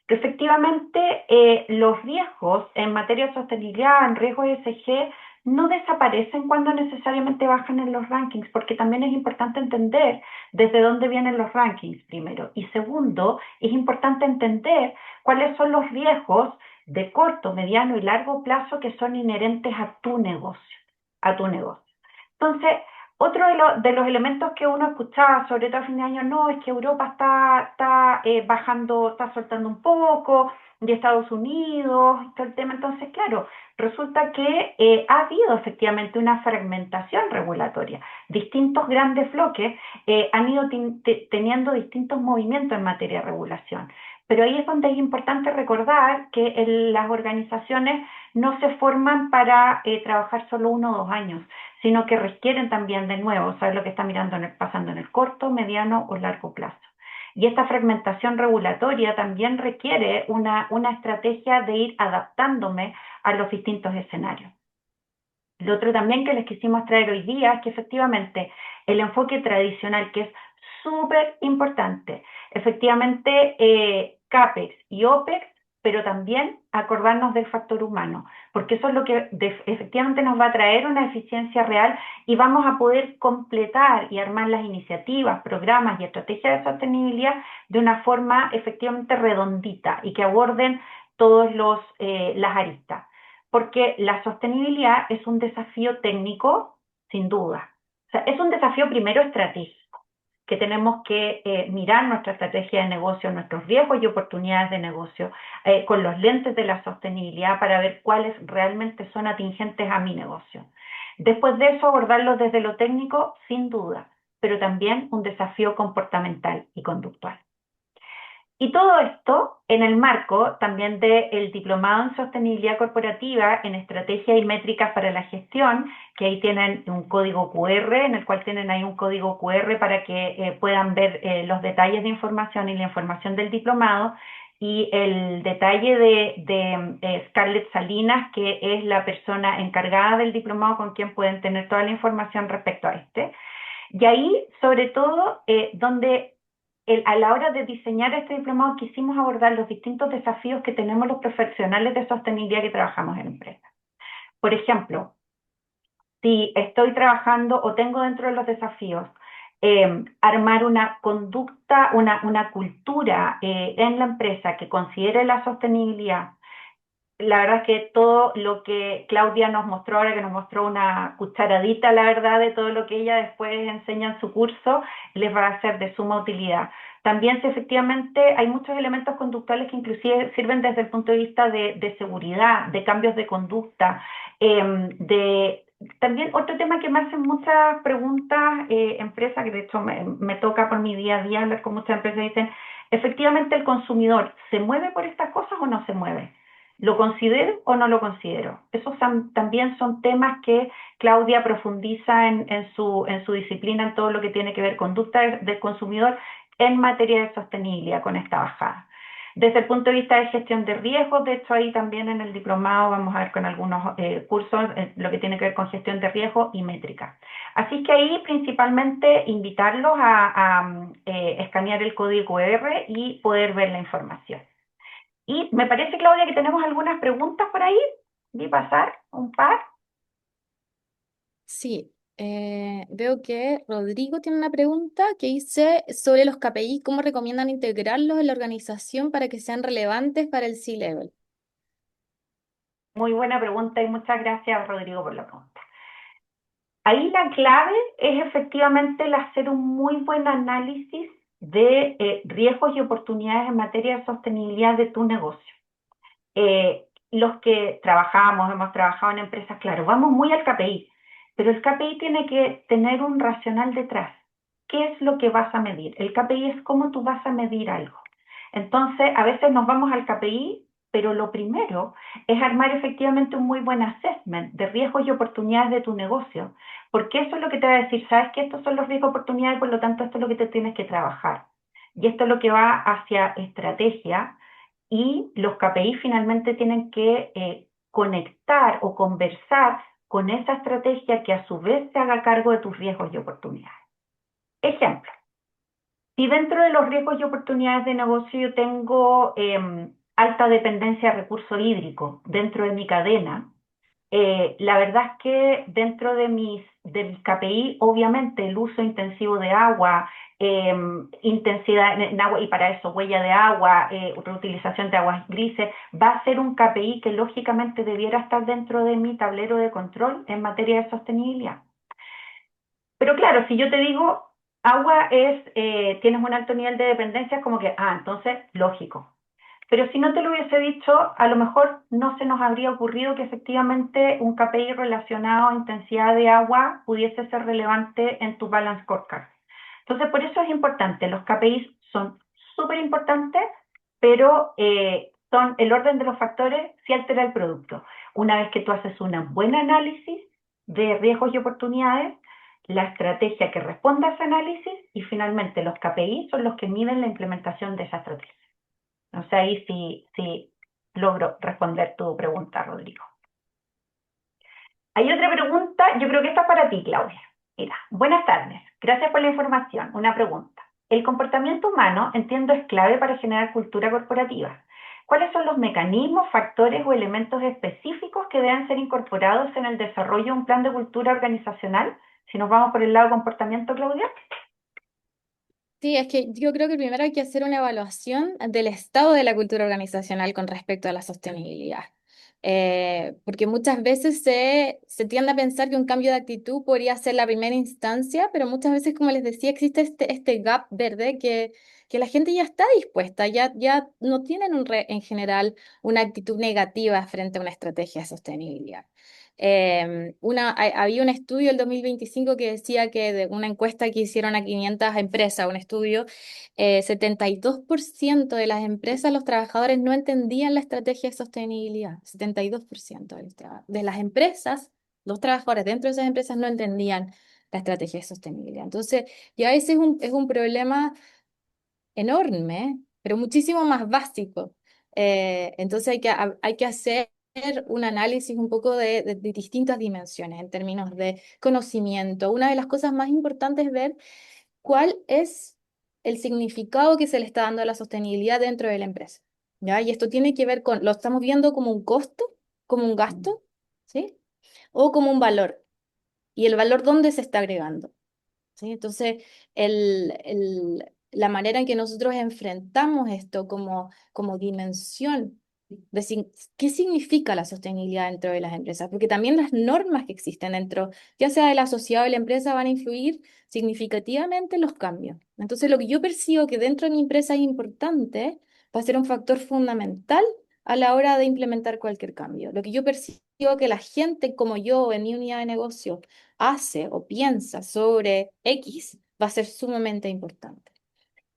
Que efectivamente los riesgos en materia de sostenibilidad, en riesgos ESG, no desaparecen cuando necesariamente bajan en los rankings, porque también es importante entender desde dónde vienen los rankings, primero. Y segundo, es importante entender cuáles son los riesgos de corto, mediano y largo plazo que son inherentes a tu negocio, a tu negocio. Entonces, otro de los elementos que uno escuchaba, sobre todo a fin de año, no, es que Europa está bajando, está soltando un poco, de Estados Unidos, todo el tema. Entonces, claro, resulta que ha habido efectivamente una fragmentación regulatoria. Distintos grandes bloques han ido teniendo distintos movimientos en materia de regulación. Pero ahí es donde es importante recordar que las organizaciones no se forman para trabajar solo 1 o 2 años, sino que requieren también de nuevo saber lo que está pasando en el corto, mediano o largo plazo. Y esta fragmentación regulatoria también requiere una estrategia de ir adaptándome a los distintos escenarios. Lo otro también que les quisimos traer hoy día es que efectivamente el enfoque tradicional, que es súper importante, efectivamente CAPEX y OPEX, pero también acordarnos del factor humano, porque eso es lo que efectivamente nos va a traer una eficiencia real y vamos a poder completar y armar las iniciativas, programas y estrategias de sostenibilidad de una forma efectivamente redondita y que aborden todas las aristas, porque la sostenibilidad es un desafío técnico, sin duda. O sea, es un desafío primero estratégico, que tenemos que mirar nuestra estrategia de negocio, nuestros riesgos y oportunidades de negocio, con los lentes de la sostenibilidad para ver cuáles realmente son atingentes a mi negocio. Después de eso, abordarlo desde lo técnico, sin duda, pero también un desafío comportamental y conductual. Y todo esto en el marco también del Diplomado en Sostenibilidad Corporativa en Estrategia y Métricas para la Gestión, que ahí tienen un código QR, en el cual tienen ahí un código QR para que puedan ver los detalles de información y la información del diplomado, y el detalle de Scarlett Salinas, que es la persona encargada del diplomado con quien pueden tener toda la información respecto a este. Y ahí, sobre todo, donde a la hora de diseñar este diplomado quisimos abordar los distintos desafíos que tenemos los profesionales de sostenibilidad que trabajamos en empresas. Por ejemplo, si estoy trabajando o tengo dentro de los desafíos armar una conducta, una cultura en la empresa que considere la sostenibilidad. La verdad es que todo lo que Claudia nos mostró ahora, que nos mostró una cucharadita, la verdad, de todo lo que ella después enseña en su curso, les va a ser de suma utilidad. También, si efectivamente, hay muchos elementos conductuales que inclusive sirven desde el punto de vista de seguridad, de cambios de conducta, de también otro tema que me hacen muchas preguntas, empresas, que de hecho me toca por mi día a día hablar con muchas empresas, dicen, efectivamente el consumidor, ¿se mueve por estas cosas o no se mueve? ¿Lo considero o no lo considero? Esos también son temas que Claudia profundiza en su disciplina, en todo lo que tiene que ver conducta del consumidor en materia de sostenibilidad con esta bajada. Desde el punto de vista de gestión de riesgos, de hecho ahí también en el diplomado vamos a ver con algunos cursos lo que tiene que ver con gestión de riesgos y métrica. Así que ahí principalmente invitarlos a escanear el código QR y poder ver la información. Y me parece, Claudia, que tenemos algunas preguntas por ahí. Vi pasar un par. Sí, veo que Rodrigo tiene una pregunta que dice sobre los KPI, ¿cómo recomiendan integrarlos en la organización para que sean relevantes para el C-Level? Muy buena pregunta y muchas gracias, Rodrigo, por la pregunta. Ahí la clave es efectivamente el hacer un muy buen análisis de riesgos y oportunidades en materia de sostenibilidad de tu negocio. Los que trabajamos, hemos trabajado en empresas, claro, vamos muy al KPI, pero el KPI tiene que tener un racional detrás. ¿Qué es lo que vas a medir? El KPI es cómo tú vas a medir algo. Entonces, a veces nos vamos al KPI, pero lo primero es armar efectivamente un muy buen assessment de riesgos y oportunidades de tu negocio, porque eso es lo que te va a decir, sabes que estos son los riesgos y oportunidades, por lo tanto, esto es lo que te tienes que trabajar. Y esto es lo que va hacia estrategia, y los KPI finalmente tienen que conectar o conversar con esa estrategia que a su vez se haga cargo de tus riesgos y oportunidades. Ejemplo, si dentro de los riesgos y oportunidades de negocio yo tengo alta dependencia de recurso hídrico dentro de mi cadena, la verdad es que dentro de mis KPI, obviamente el uso intensivo de agua, intensidad en agua, y para eso huella de agua, reutilización de aguas grises, va a ser un KPI que lógicamente debiera estar dentro de mi tablero de control en materia de sostenibilidad. Pero claro, si yo te digo tienes un alto nivel de dependencia, es como que, entonces, lógico. Pero si no te lo hubiese dicho, a lo mejor no se nos habría ocurrido que efectivamente un KPI relacionado a intensidad de agua pudiese ser relevante en tu balance scorecard. Entonces, por eso es importante. Los KPIs son súper importantes, pero son el orden de los factores si altera el producto. Una vez que tú haces un buen análisis de riesgos y oportunidades, la estrategia que responda a ese análisis y finalmente los KPI son los que miden la implementación de esa estrategia. No sé ahí si logro responder tu pregunta, Rodrigo. Hay otra pregunta, yo creo que esta es para ti, Claudia. Mira, buenas tardes, gracias por la información. Una pregunta. El comportamiento humano, entiendo, es clave para generar cultura corporativa. ¿Cuáles son los mecanismos, factores o elementos específicos que deben ser incorporados en el desarrollo de un plan de cultura organizacional? Si nos vamos por el lado comportamiento, Claudia. Sí, es que yo creo que primero hay que hacer una evaluación del estado de la cultura organizacional con respecto a la sostenibilidad. Porque muchas veces se tiende a pensar que un cambio de actitud podría ser la primera instancia, pero muchas veces, como les decía, existe este gap verde que la gente ya está dispuesta, ya no tienen en general una actitud negativa frente a una estrategia de sostenibilidad. Había un estudio el 2025 que decía que de una encuesta que hicieron a 500 empresas, un estudio, 72% de las empresas, los trabajadores no entendían la estrategia de sostenibilidad. 72% de las empresas, los trabajadores dentro de esas empresas no entendían la estrategia de sostenibilidad. Entonces, ya ese es un problema enorme, pero muchísimo más básico. Entonces hay que hacer un análisis un poco de distintas dimensiones en términos de conocimiento. Una de las cosas más importantes es ver cuál es el significado que se le está dando a la sostenibilidad dentro de la empresa. ¿Ya? Y esto tiene que ver con, lo estamos viendo como un costo, como un gasto, ¿sí? O como un valor. ¿Y el valor dónde se está agregando? ¿Sí? Entonces, la manera en que nosotros enfrentamos esto como dimensión qué significa la sostenibilidad dentro de las empresas, porque también las normas que existen dentro, ya sea del asociado de la empresa, van a influir significativamente en los cambios. Entonces, lo que yo percibo que dentro de mi empresa es importante va a ser un factor fundamental a la hora de implementar cualquier cambio. Lo que yo percibo que la gente como yo en mi unidad de negocio hace o piensa sobre X va a ser sumamente importante.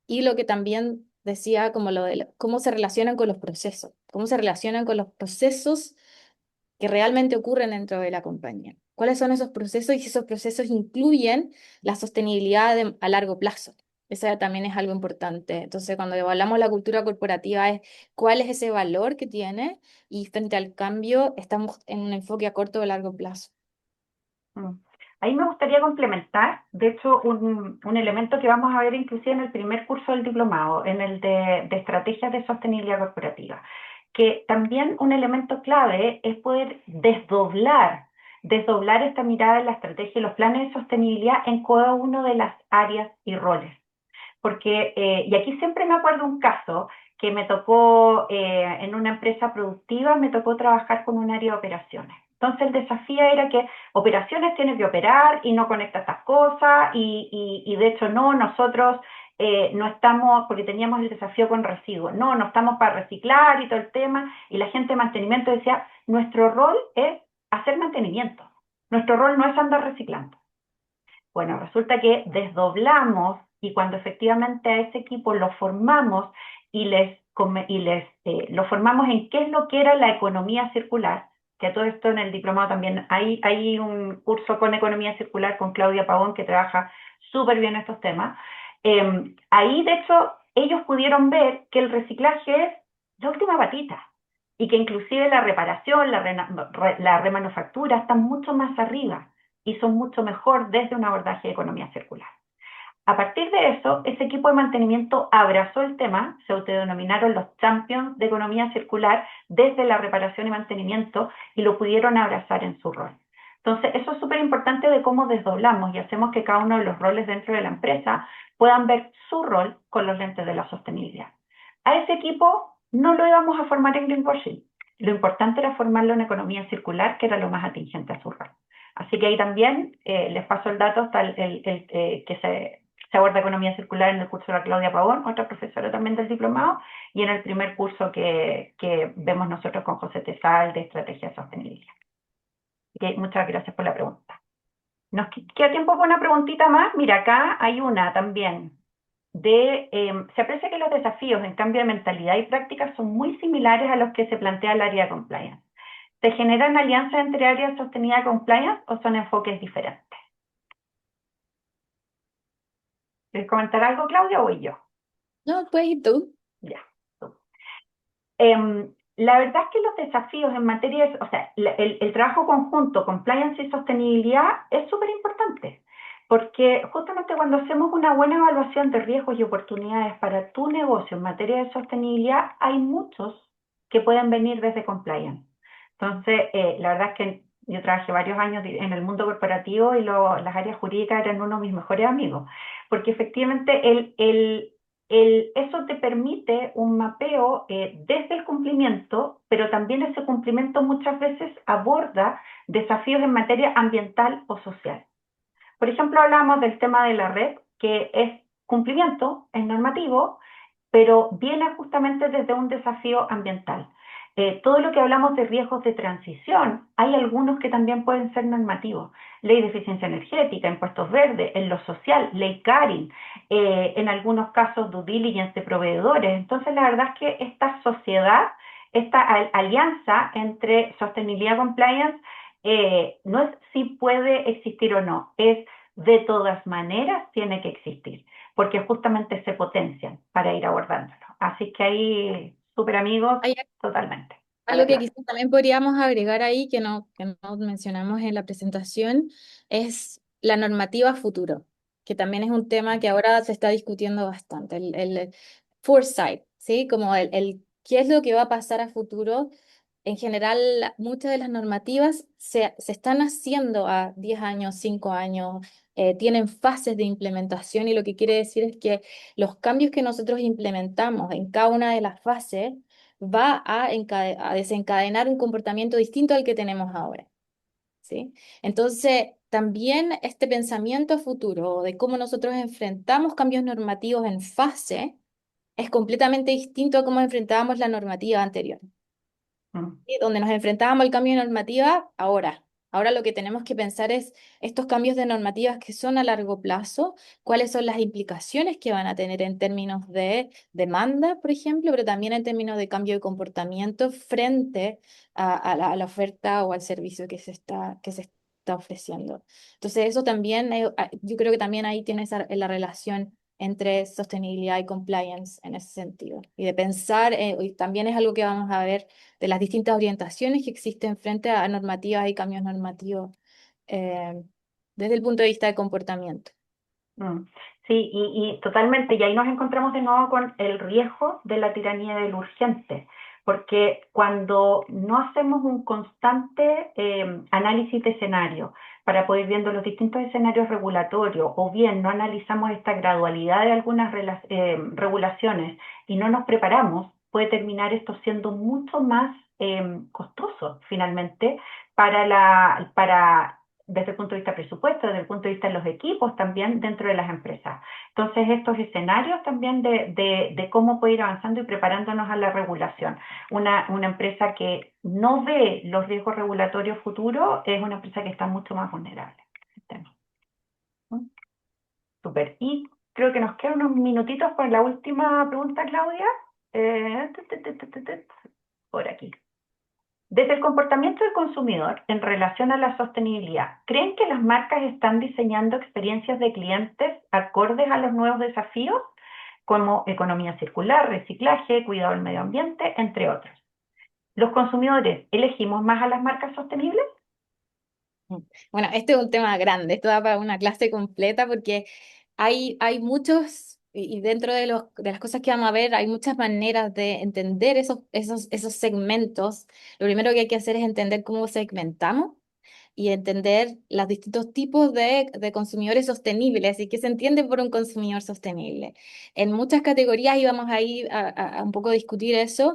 Y lo que también decía, como lo de cómo se relacionan con los procesos, cómo se relacionan con los procesos que realmente ocurren dentro de la compañía. ¿Cuáles son esos procesos? Y si esos procesos incluyen la sostenibilidad a largo plazo. Eso también es algo importante. Entonces, cuando evaluamos la cultura corporativa, es cuál es ese valor que tiene y frente al cambio, estamos en un enfoque a corto o largo plazo. Mm. Ahí me gustaría complementar, de hecho, un elemento que vamos a ver inclusive en el primer curso del diplomado, en el de estrategias de sostenibilidad corporativa, que también un elemento clave es poder desdoblar esta mirada en la estrategia y los planes de sostenibilidad en cada una de las áreas y roles. Porque, y aquí siempre me acuerdo un caso que me tocó en una empresa productiva, me tocó trabajar con un área de operaciones. Entonces el desafío era que operaciones tiene que operar y no conecta estas cosas y de hecho no, nosotros no estamos, porque teníamos el desafío con residuos, no estamos para reciclar y todo el tema, y la gente de mantenimiento decía, nuestro rol es hacer mantenimiento, nuestro rol no es andar reciclando. Bueno, resulta que desdoblamos y cuando efectivamente a ese equipo lo formamos y lo formamos en qué es lo que era la economía circular, que a todo esto en el diplomado también hay un curso con economía circular con Claudia Pavón que trabaja súper bien estos temas. Ahí, de hecho, ellos pudieron ver que el reciclaje es la última patita y que inclusive la reparación, la remanufactura están mucho más arriba y son mucho mejor desde un abordaje de economía circular. A partir de eso, ese equipo de mantenimiento abrazó el tema, se autodenominaron los champions de economía circular desde la reparación y mantenimiento y lo pudieron abrazar en su rol. Entonces, eso es súper importante de cómo desdoblamos y hacemos que cada uno de los roles dentro de la empresa puedan ver su rol con los lentes de la sostenibilidad. A ese equipo no lo íbamos a formar en greenwashing. Lo importante era formarlo en economía circular, que era lo más atingente a su rol. Así que ahí también les paso el dato hasta que Se aborda economía circular en el curso de la Claudia Pavón, otra profesora también del diplomado, y en el primer curso que vemos nosotros con José Tesal de Estrategia de Sostenibilidad. Muchas gracias por la pregunta. ¿Nos queda tiempo para una preguntita más? Mira, acá hay una también. Se aprecia que los desafíos en cambio de mentalidad y prácticas son muy similares a los que se plantea el área de compliance. ¿Se generan alianzas entre áreas de sostenibilidad y compliance o son enfoques diferentes? ¿Quieres comentar algo, Claudia, o voy yo? No, pues, ¿y tú? Ya. La verdad es que los desafíos en materia de, o sea, el trabajo conjunto, compliance y sostenibilidad es súper importante, porque justamente cuando hacemos una buena evaluación de riesgos y oportunidades para tu negocio en materia de sostenibilidad, hay muchos que pueden venir desde compliance. Entonces, la verdad es que yo trabajé varios años en el mundo corporativo y las áreas jurídicas eran uno de mis mejores amigos, porque efectivamente eso te permite un mapeo desde el cumplimiento, pero también ese cumplimiento muchas veces aborda desafíos en materia ambiental o social. Por ejemplo, hablamos del tema de la red, que es cumplimiento, es normativo, pero viene justamente desde un desafío ambiental. Todo lo que hablamos de riesgos de transición, hay algunos que también pueden ser normativos. Ley de eficiencia energética, impuestos verdes, en lo social, ley Carin, en algunos casos due diligence de proveedores. Entonces, la verdad es que esta sociedad, esta alianza entre sostenibilidad y compliance, no es si puede existir o no, es de todas maneras tiene que existir porque justamente se potencian para ir abordándolo. Así que ahí, súper amigos, Hay totalmente. Dale, algo que claro. quizás también podríamos agregar ahí que no mencionamos en la presentación es la normativa futuro, que también es un tema que ahora se está discutiendo bastante, el foresight, ¿sí? Como el qué es lo que va a pasar a futuro. En general, muchas de las normativas se están haciendo a 10 años, 5 años, tienen fases de implementación y lo que quiere decir es que los cambios que nosotros implementamos en cada una de las fases va a desencadenar un comportamiento distinto al que tenemos ahora, ¿sí? Entonces, también este pensamiento a futuro de cómo nosotros enfrentamos cambios normativos en fase es completamente distinto a cómo enfrentábamos la normativa anterior. Mm, ¿Sí? Donde nos enfrentábamos al cambio de normativa, ahora. Ahora lo que tenemos que pensar es estos cambios de normativas que son a largo plazo, cuáles son las implicaciones que van a tener en términos de demanda, por ejemplo, pero también en términos de cambio de comportamiento frente a la oferta o al servicio que se está ofreciendo. Entonces, eso también, yo creo que también ahí tienes la relación entre sostenibilidad y compliance en ese sentido. Y de pensar, y también es algo que vamos a ver de las distintas orientaciones que existen frente a normativas y cambios normativos eh, desde el punto de vista de comportamiento. mm. Sí, y totalmente. Y ahí nos encontramos de nuevo con el riesgo de la tiranía del urgente, porque cuando no hacemos un constante análisis de escenario para poder ir viendo los distintos escenarios regulatorios, o bien no analizamos esta gradualidad de algunas regulaciones y no nos preparamos, puede terminar esto siendo mucho más costoso finalmente para desde el punto de vista presupuesto, desde el punto de vista de los equipos también dentro de las empresas. Entonces, estos escenarios también de cómo puede ir avanzando y preparándonos a la regulación. Una empresa que no ve los riesgos regulatorios futuros es una empresa que está mucho más vulnerable. Súper. Y creo que nos quedan unos minutitos para la última pregunta, Claudia. Eh, por aquí. Desde el comportamiento del consumidor en relación a la sostenibilidad, ¿creen que las marcas están diseñando experiencias de clientes acordes a los nuevos desafíos, como economía circular, reciclaje, cuidado del medio ambiente, entre otros? ¿Los consumidores elegimos más a las marcas sostenibles? Bueno, este es un tema grande, esto da para una clase completa porque hay muchos, y dentro de las cosas que vamos a ver, hay muchas maneras de entender esos segmentos. Lo primero que hay que hacer es entender cómo segmentamos y entender los distintos tipos de consumidores sostenibles y qué se entiende por un consumidor sostenible. En muchas categorías, y vamos a ir a un poco discutir eso,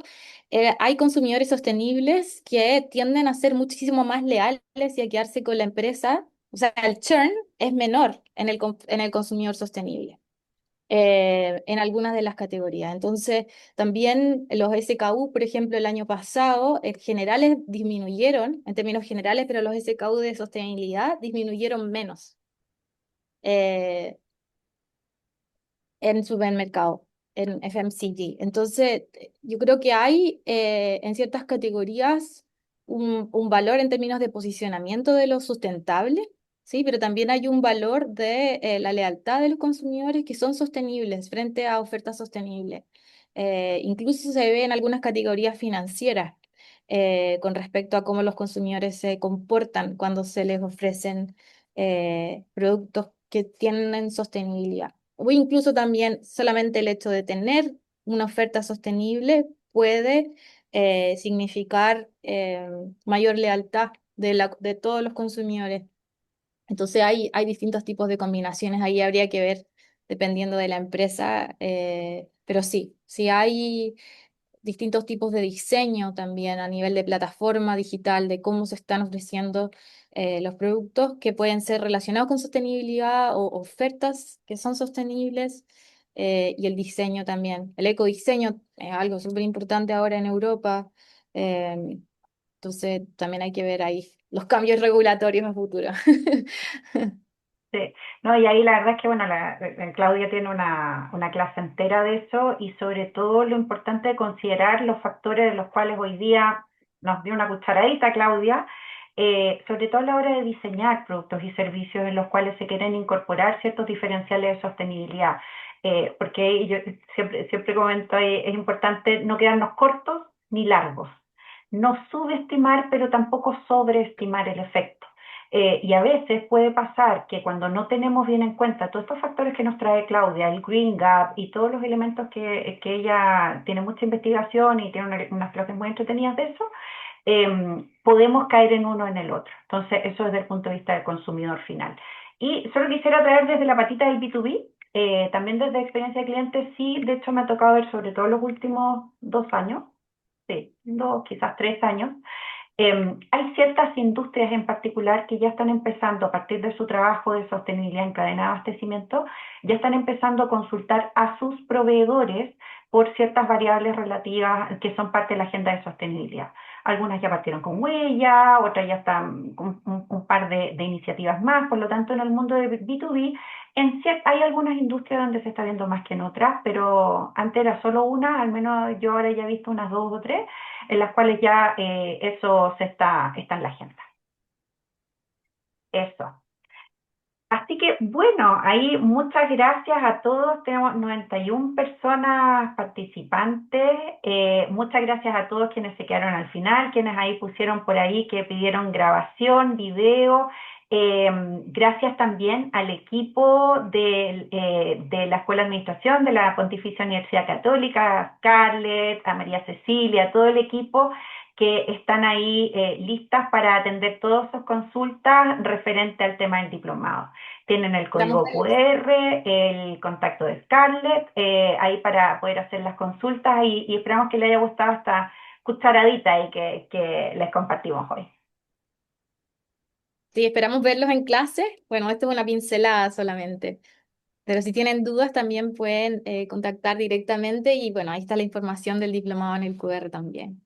hay consumidores sostenibles que tienden a ser muchísimo más leales y a quedarse con la empresa. O sea, el churn es menor en el consumidor sostenible. en algunas de las categorías. Entonces, también los SKU, por ejemplo, el año pasado, generales disminuyeron en términos generales, pero los SKU de sostenibilidad disminuyeron menos. Eh, en supermercado, en FMCG. Entonces, yo creo que hay en ciertas categorías un valor en términos de posicionamiento de lo sustentable, ¿sí? Pero también hay un valor de la lealtad de los consumidores que son sostenibles frente a ofertas sostenibles. Incluso se ve en algunas categorías financieras. Con respecto a cómo los consumidores se comportan cuando se les ofrecen productos que tienen sostenibilidad. O incluso también solamente el hecho de tener una oferta sostenible puede significar mayor lealtad de todos los consumidores. Entonces hay distintos tipos de combinaciones, ahí habría que ver dependiendo de la empresa, pero sí, sí hay distintos tipos de diseño también a nivel de plataforma digital, de cómo se están ofreciendo los productos que pueden ser relacionados con sostenibilidad o ofertas que son sostenibles y el diseño también. El ecodiseño es algo súper importante ahora en Europa, eh, entonces también hay que ver ahí los cambios regulatorios a futuro. Sí, no, y ahí la verdad es que, bueno, Claudia tiene una clase entera de eso y sobre todo lo importante de considerar los factores de los cuales hoy día nos dio una cucharadita, Claudia, sobre todo a la hora de diseñar productos y servicios en los cuales se quieren incorporar ciertos diferenciales de sostenibilidad. Porque yo siempre comento, es importante no quedarnos cortos ni largos, no subestimar, pero tampoco sobreestimar el efecto. Y a veces puede pasar que cuando no tenemos bien en cuenta todos estos factores que nos trae Claudia, el Green Gap y todos los elementos que ella tiene mucha investigación y tiene unas clases muy entretenidas de eso, podemos caer en uno o en el otro. Entonces, eso desde el punto de vista del consumidor final. Y solo quisiera traer desde la patita del B2B, también desde experiencia de cliente, sí, de hecho me ha tocado ver sobre todo los últimos 2 años, sí, 2, quizás 3 años, hay ciertas industrias en particular que ya están empezando, a partir de su trabajo de sostenibilidad en cadena de abastecimiento, ya están empezando a consultar a sus proveedores por ciertas variables relativas que son parte de la agenda de sostenibilidad. Algunas ya partieron con huella, otras ya están con un par de iniciativas más, por lo tanto en el mundo de B2B hay algunas industrias donde se está viendo más que en otras, pero antes era solo una, al menos yo ahora ya he visto unas 2 o 3 en las cuales ya eso está en la agenda. Eso. Así que bueno, ahí muchas gracias a todos. Tenemos 91 personas participantes. Muchas gracias a todos quienes se quedaron al final, quienes ahí pusieron por ahí que pidieron grabación, video. Gracias también al equipo de la Escuela de Administración de la Pontificia Universidad Católica, a Scarlett, a María Cecilia, a todo el equipo que están ahí listas para atender todas sus consultas referente al tema del diplomado. Tienen el Esperamos código QR, el contacto de Scarlett, ahí para poder hacer las consultas y esperamos que les haya gustado esta cucharadita y que les compartimos hoy. Sí, esperamos verlos en clase. Bueno, esto es una pincelada solamente. Pero si tienen dudas también pueden contactar directamente y bueno, ahí está la información del diplomado en el QR también.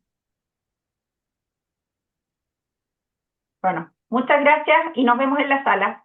Bueno, muchas gracias y nos vemos en la sala.